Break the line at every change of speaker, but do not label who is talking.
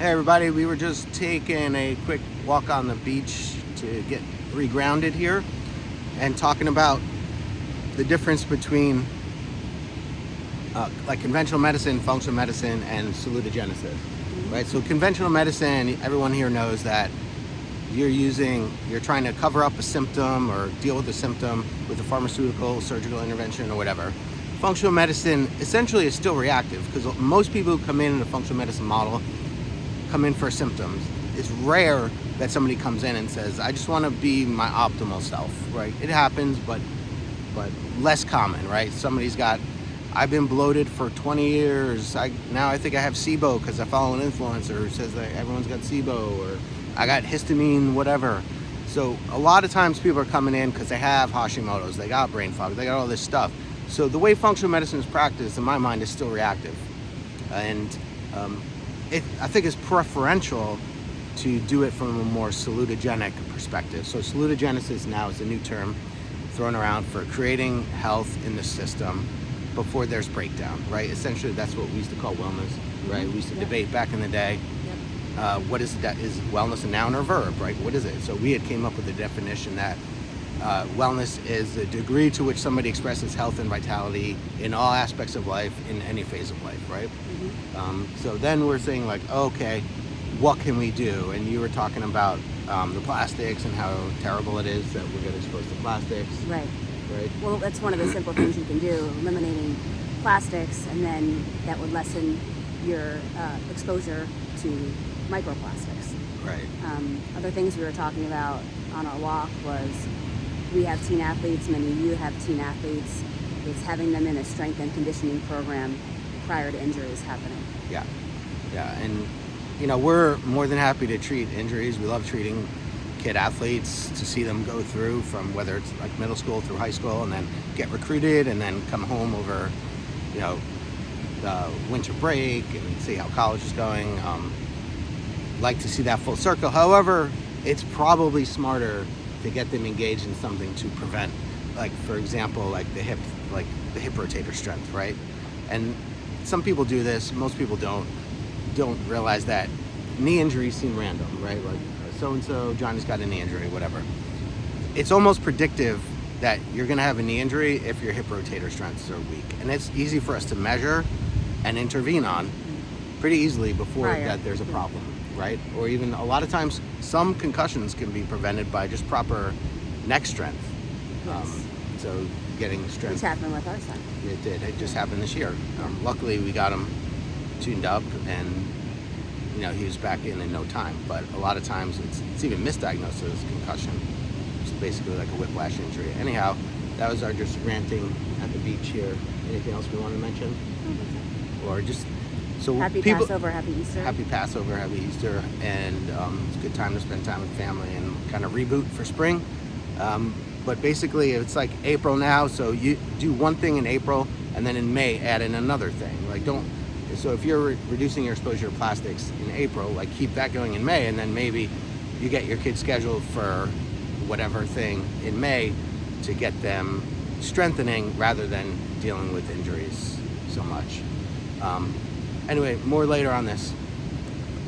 Hey everybody, we were just taking a quick walk on the beach to get regrounded here and talking about the difference between like conventional medicine, functional medicine, and salutogenesis, right? So conventional medicine, everyone here knows that you're trying to cover up a symptom or deal with a symptom with a pharmaceutical, surgical intervention, or whatever. Functional medicine essentially is still reactive because most people who come in a functional medicine model come in for symptoms. It's rare that somebody comes in and says, I just want to be my optimal self, right? It happens, but less common, right? I've been bloated for 20 years. Now I think I have SIBO because I follow an influencer who says that everyone's got SIBO, or I got histamine, whatever. So a lot of times people are coming in because they have Hashimoto's, they got brain fog, they got all this stuff. So the way functional medicine is practiced, in my mind, is still reactive. And I think it's preferential to do it from a more salutogenic perspective. So salutogenesis now is a new term thrown around for creating health in the system before there's breakdown, right? Essentially, that's what we used to call wellness, right? We used to debate back in the day. What is wellness a noun or a verb, right? What is it? So we had came up with a definition that wellness is the degree to which somebody expresses health and vitality in all aspects of life, in any phase of life, right? So then we're saying like, okay, what can we do? And you were talking about the plastics and how terrible it is that we get exposed to plastics.
Right.
Right.
Well, that's one of the simple things you can do, eliminating plastics, and then that would lessen your exposure to microplastics.
Right.
Other things we were talking about on our walk was we have teen athletes, many of you have teen athletes. It's having them in a strength and conditioning program prior to injuries happening.
Yeah, and we're more than happy to treat injuries. We love treating kid athletes, to see them go through from whether it's like middle school through high school and then get recruited and then come home over, the winter break and see how college is going. Like to see that full circle. However, it's probably smarter to get them engaged in something to prevent, like for example, like the hip rotator strength, right? And some people do this, most people don't realize that knee injuries seem random, right? Like so-and-so, Johnny's got a knee injury, whatever. It's almost predictive that you're gonna have a knee injury if your hip rotator strengths are weak. And it's easy for us to measure and intervene on pretty easily before that there's a problem, right? Or even a lot of times, some concussions can be prevented by just proper neck strength.
Yes.
So getting strength.
Which happened with our son.
It did. It just happened this year. Luckily, we got him tuned up, and he was back in no time. But a lot of times, it's even misdiagnosed as concussion, which is basically like a whiplash injury. Anyhow, that was our just ranting at the beach here. Anything else we want to mention? Or just so
happy Passover, happy Easter.
Happy Passover, happy Easter, and it's a good time to spend time with family and kind of reboot for spring. But basically, it's like April now, so you do one thing in April, and then in May add in another thing. So if you're reducing your exposure to plastics in April, like keep that going in May, and then maybe you get your kids scheduled for whatever thing in May to get them strengthening rather than dealing with injuries so much. Anyway, more later on this.